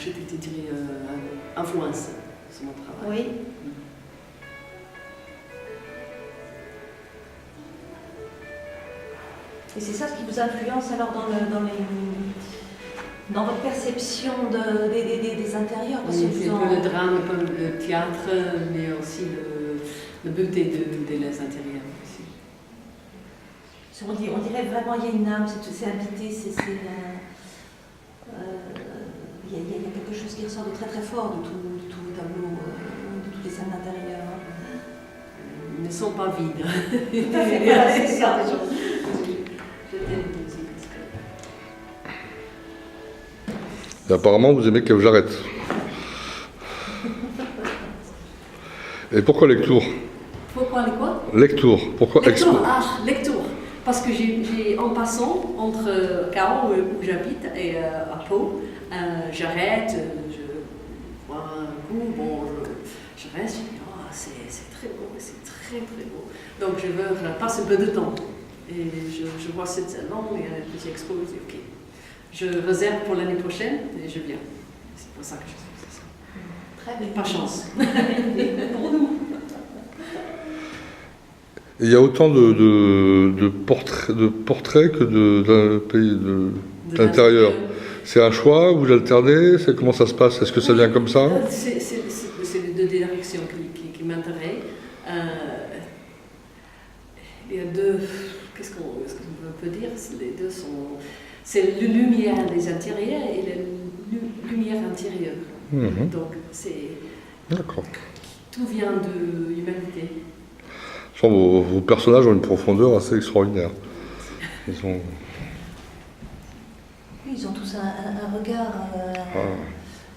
l'architecte d'intérieur influence sur mon travail. Oui. Et c'est ça ce qui vous influence alors dans votre perception des intérieurs? Parce Oui, que c'est un peu le drame, un peu le théâtre, mais aussi le beauté des intérieurs aussi. On dirait vraiment qu'il y a une âme, c'est habité, il y a quelque chose qui ressort de très très fort de tout le tableau, de toutes les scènes d'intérieur. Ils ne sont pas vides. Tout à fait, voilà, c'est ça. Et apparemment, vous aimez que j'arrête. Et pourquoi lecture? Pourquoi les quoi? Lecture. Pourquoi lecture? Lecture. Parce que j'ai en passant entre Caen, où j'habite, et à Pau, j'arrête, je vois un coup, bon, je reste, je dis, oh, c'est très beau, c'est très très beau. Donc je veux passer un peu de temps. Et je vois cette salon, il y a un petit expo, je dis, ok. Je réserve pour l'année prochaine et je viens. C'est pour ça que je fais ça. Très bien. Pas chance. Pour nous. Il y a autant de portraits que d'un pays de l'intérieur. C'est un choix, vous alternez, comment ça se passe? Est-ce que ça vient comme ça? C'est les deux directions qui m'intéressent. Il y a deux, qu'est-ce qu'on peut dire? Les deux sont... C'est la lumière des intérieurs et la lumière intérieure. Mmh. Donc c'est... D'accord. Tout vient de l'humanité. Vos personnages ont une profondeur assez extraordinaire. Ils ont tous un regard,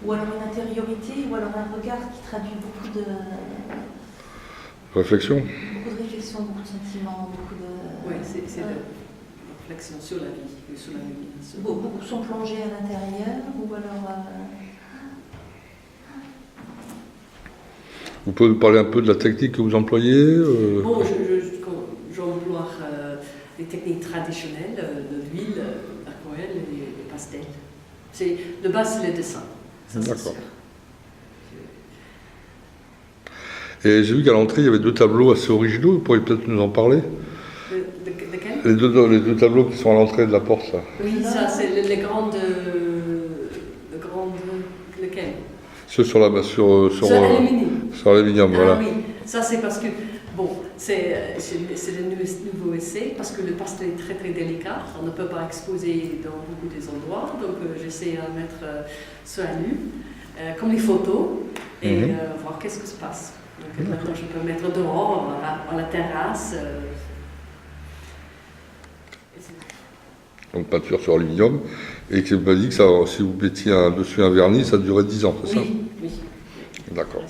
ou alors une intériorité, ou alors un regard qui traduit beaucoup de... Réflexion. Beaucoup de réflexion, beaucoup de sentiments, beaucoup de... Oui, c'est la réflexion sur la vie, sur la vie. Beaucoup sont plongés à l'intérieur, ou alors... Vous pouvez nous parler un peu de la technique que vous employez? Bon, j'emploie les techniques traditionnelles, de l'huile, l'aquarelle et les pastels. De base, c'est le dessin. D'accord. Et j'ai vu qu'à l'entrée, il y avait deux tableaux assez originaux. Vous pourriez peut-être nous en parler? Lesquels? Les deux tableaux qui sont à l'entrée de la porte, là. Oui, ça, c'est les grandes... Lesquels? Ceux sur l'aluminium, voilà. Oui, ça c'est parce que, bon, c'est le nouveau essai, parce que le pastel est très très délicat, on ne peut pas exposer dans beaucoup des endroits, donc j'essaie de mettre ça à nu, comme les photos, et voir qu'est-ce que se passe. Donc maintenant je peux mettre dehors, à la terrasse. Donc peinture sur aluminium, et qui m'a dit que ça, si vous mettiez dessus un vernis, ça durait 10 ans, c'est ça? Oui. D'accord.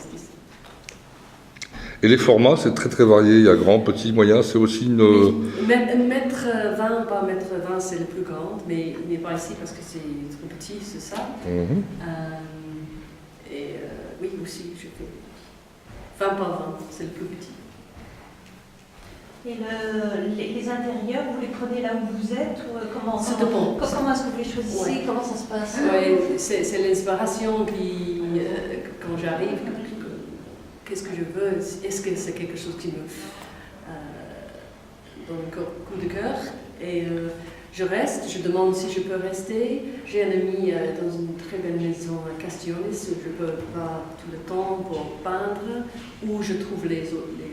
Et les formats, c'est très très varié, il y a grand, petit, moyen, c'est aussi une... Oui. Mètre 20, pas mètre 20, c'est le plus grand, mais il n'est pas ici parce que c'est trop petit, c'est ça. Oui, aussi, je fais 20 par 20, c'est le plus petit. Et les intérieurs, vous les prenez là où vous êtes ou comment est-ce que vous les choisissez? Ouais. Comment ça se passe? Oui, c'est l'inspiration qui, quand j'arrive, qu'est-ce que je veux? Est-ce que c'est quelque chose qui me donne un coup de cœur? Et je reste, je demande si je peux rester. J'ai un ami dans une très belle maison à Castiones où je peux pas tout le temps pour peindre, où je trouve les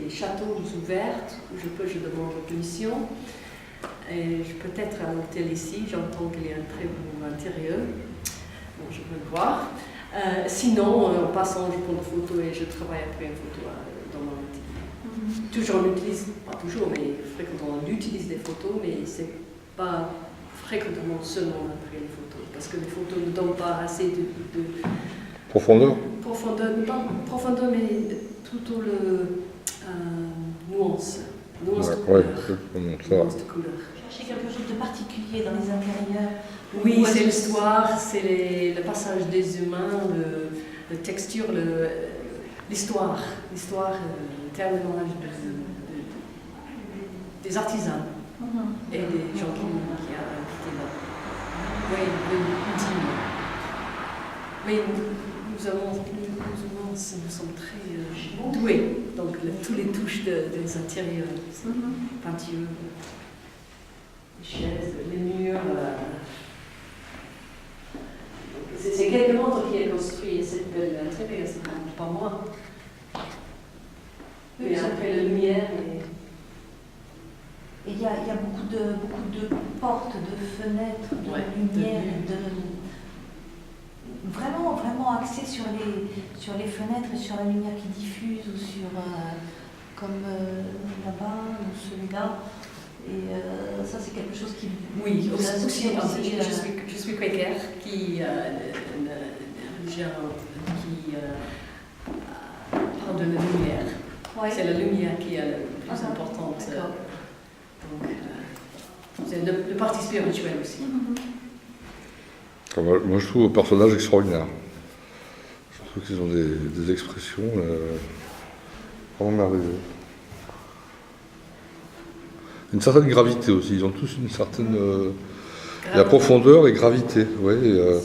châteaux ouverts, où je demande permission. Et peut-être à l'hôtel ici, j'entends qu'il y a un très beau intérieur. Bon, je veux le voir. Sinon, en passant, je prends des photos et je travaille après une photo dans mon outil. Toujours on utilise, pas toujours, mais fréquemment on utilise des photos, mais c'est pas fréquemment seulement après les photos, parce que les photos ne donnent pas assez de Profondeur? Pas profondeur, mais plutôt le nuance de couleur. Nuance de couleur. Cherchez quelque chose de particulier dans les intérieurs? Oui, c'est l'histoire, c'est le passage des humains, la texture, l'histoire, le témoignage des artisans et des gens qui habitent là. Oui, intime. Oui, nous sommes très doués. Donc, tous les touches des intérieurs, peinture, les chaises, les murs. C'est quelqu'un d'autre qui a construit cette belle intérieur, c'est pas moi. Et après la lumière. Et il y a beaucoup de portes, de fenêtres, de lumière, vraiment, vraiment axé sur les fenêtres et sur la lumière qui diffuse ou sur, comme là-bas ou celui-là. Et ça, c'est quelque chose qui... Oui, aussi, aussi je suis quaker, qui une religion qui parle de la lumière. Ouais. C'est la lumière qui est la plus importante. Donc, c'est le parti spirituel aussi. Moi, je trouve le personnage extraordinaire. Je trouve qu'ils ont des expressions vraiment merveilleuses. Une certaine gravité aussi. Ils ont tous une certaine... la profondeur et gravité. Ouais, ils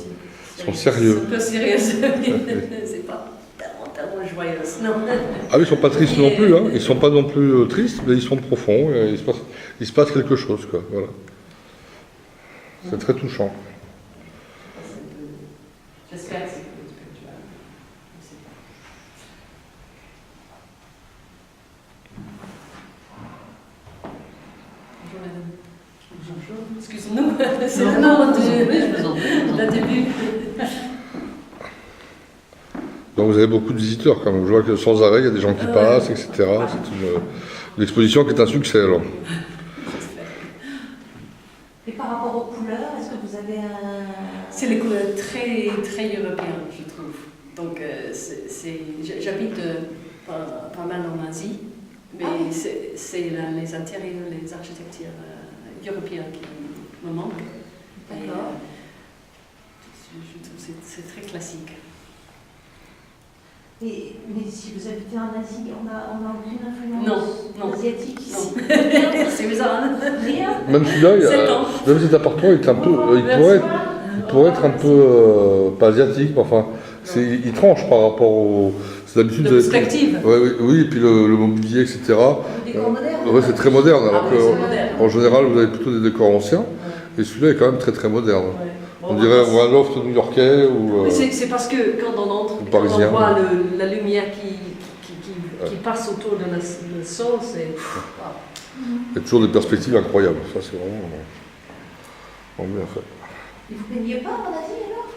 sont sérieux. C'est un peu sérieux. C'est pas tellement joyeux. Non. Ah oui, ils ne sont pas tristes non plus. Hein. Ils ne sont pas non plus tristes, mais ils sont profonds. Et il se passe quelque chose, quoi. Voilà. C'est très touchant. J'espère que c'est spirituel. Bonjour madame. Bonjour. Excusez-nous. C'est le nom du début. Donc vous avez beaucoup de visiteurs quand même. Je vois que sans arrêt, il y a des gens qui passent, etc. C'est une exposition qui est un succès alors. Et par rapport aux couleurs, est-ce que vous avez un... C'est les couleurs très, très européennes, je trouve. Donc, j'habite pas mal en Asie, mais c'est les intérieurs, les architectures européennes qui me manquent. D'accord. Je trouve que c'est très classique. Mais si vous habitez en Asie, on n'a aucune influence asiatique ici. C'est bizarre, hein? Rien. Même celui-là, même cet appartement, il pourrait être un peu pas asiatique, mais enfin, il tranche par rapport au. C'est d'habitude. La perspective. Oui, et puis le mobilier, etc. Le décor moderne. Ouais, c'est très moderne, alors moderne. qu'en général, vous avez plutôt des décors anciens, et celui-là est quand même très très moderne. Ouais. On dirait un loft new-yorkais ou. C'est parce que quand on entre, quand on voit la lumière qui passe autour de le sol, c'est. Wow. Il y a toujours des perspectives incroyables. Ça, c'est vraiment bien fait. Et vous ne peignez pas en Asie alors?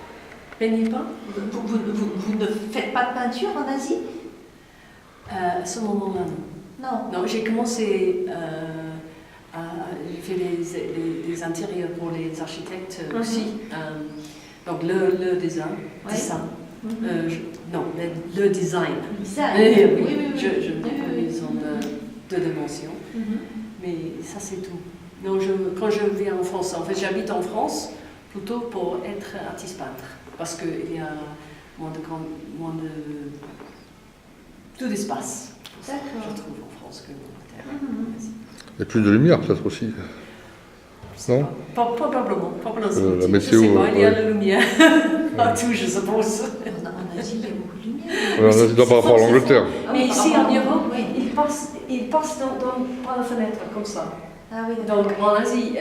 Peignez pas? Vous ne faites pas de peinture en Asie? À ce moment-là, non. Non, j'ai commencé. J'ai fait les intérieurs pour les architectes aussi. Donc le design. Le design. Oui. Je fais une maison de 2 dimensions. Mais ça c'est tout. Non, quand je viens en France, en fait j'habite en France plutôt pour être artiste peintre. Parce qu'il y a moins d'espace. Je trouve en France que en Angleterre. Il y a plus de lumière peut-être aussi. Non? Probablement. La météo. Je sais pas, il y a la lumière partout, je suppose. En Asie, il y a beaucoup de lumière. En Asie, par rapport à l'Angleterre. Mais ici en Europe, il passe par la fenêtre comme ça. Ah oui, donc en Asie,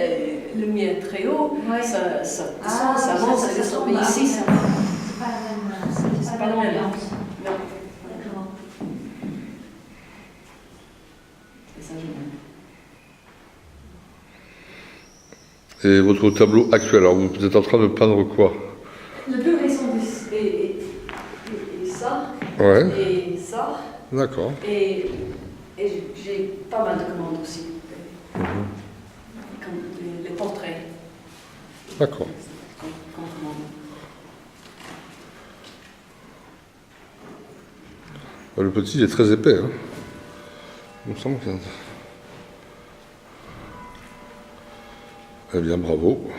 lumière très haut, ça monte, ça descend. Mais ici, ça. C'est pas la même ambiance. Non. D'accord. Et ça, j'aime. Et votre tableau actuel, alors vous êtes en train de peindre quoi? Le plus récent est ça. Ouais. Et ça. D'accord. Et j'ai pas mal de commandes aussi. Comme les portraits. D'accord. Le petit il est très épais. Hein. Il me semble que... Eh bien, bravo.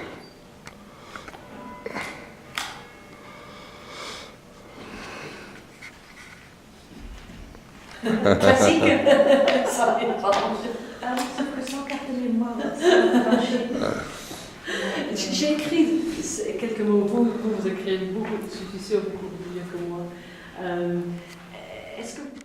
Classique. Ça Alors, sauf que sans carte de mémoire, j'ai écrit quelques mots, vous écrivez beaucoup, je suis sûre beaucoup mieux que moi. Est-ce que vous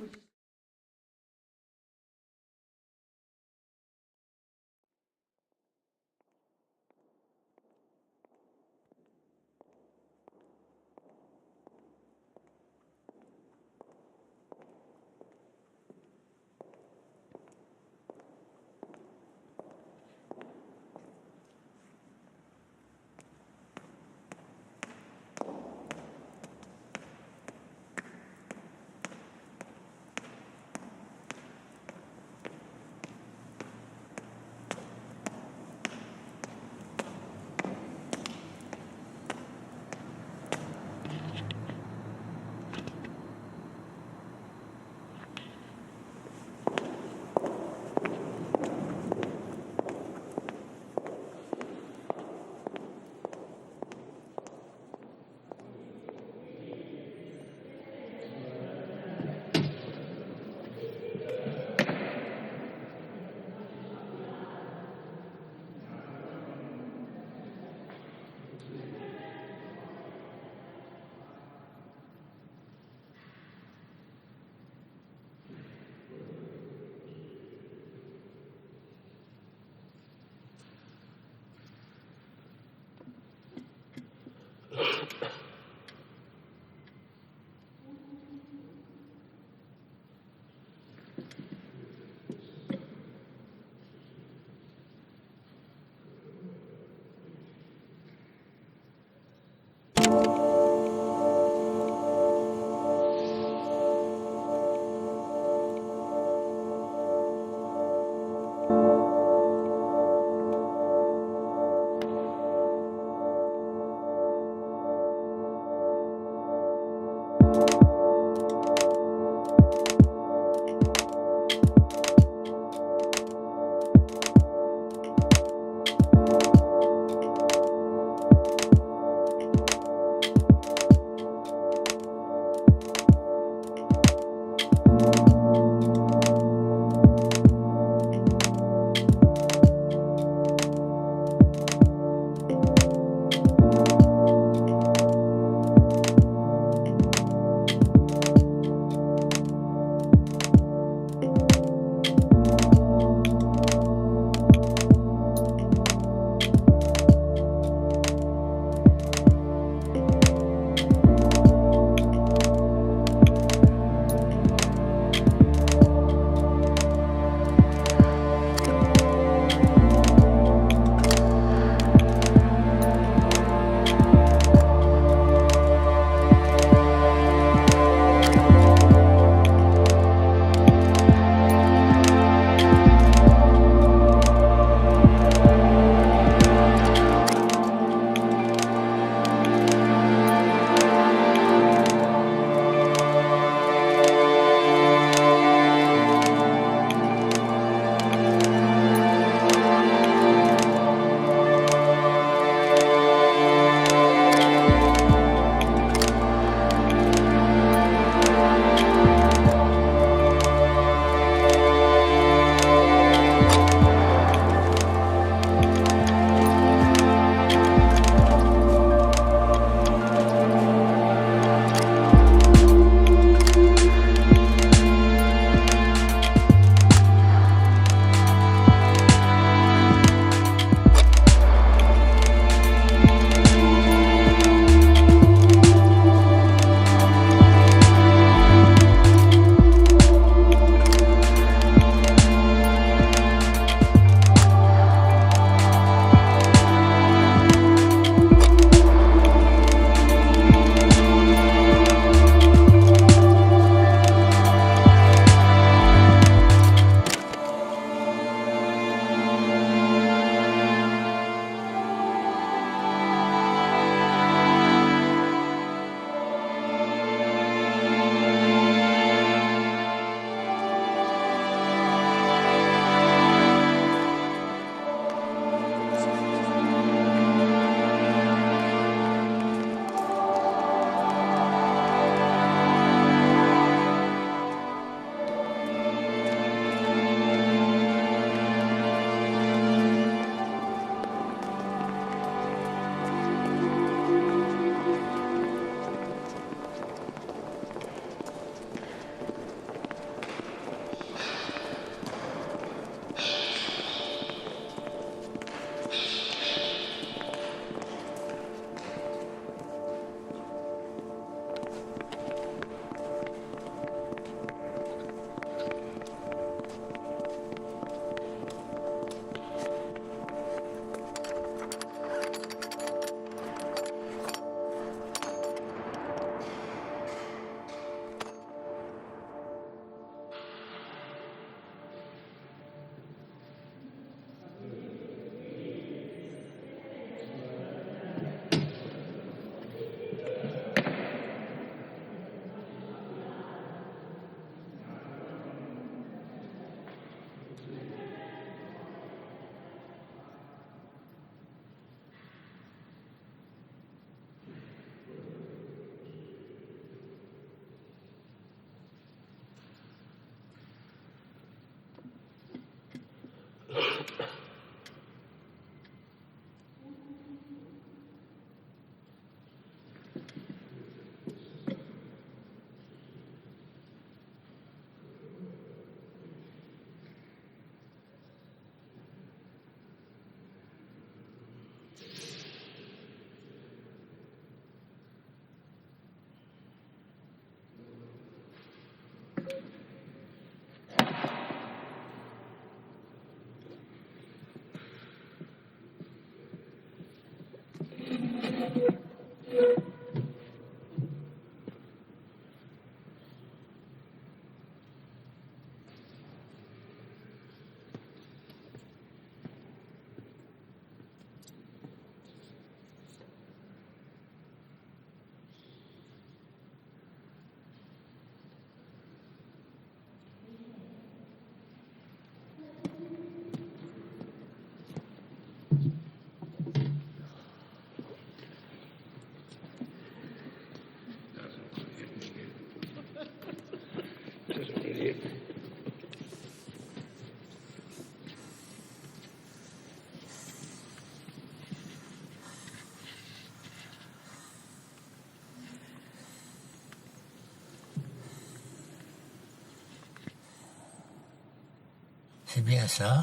C'est bien ça,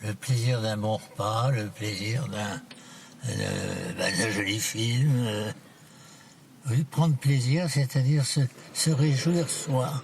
le plaisir d'un bon repas, le plaisir d'un joli film. Oui, prendre plaisir, c'est-à-dire se réjouir soi.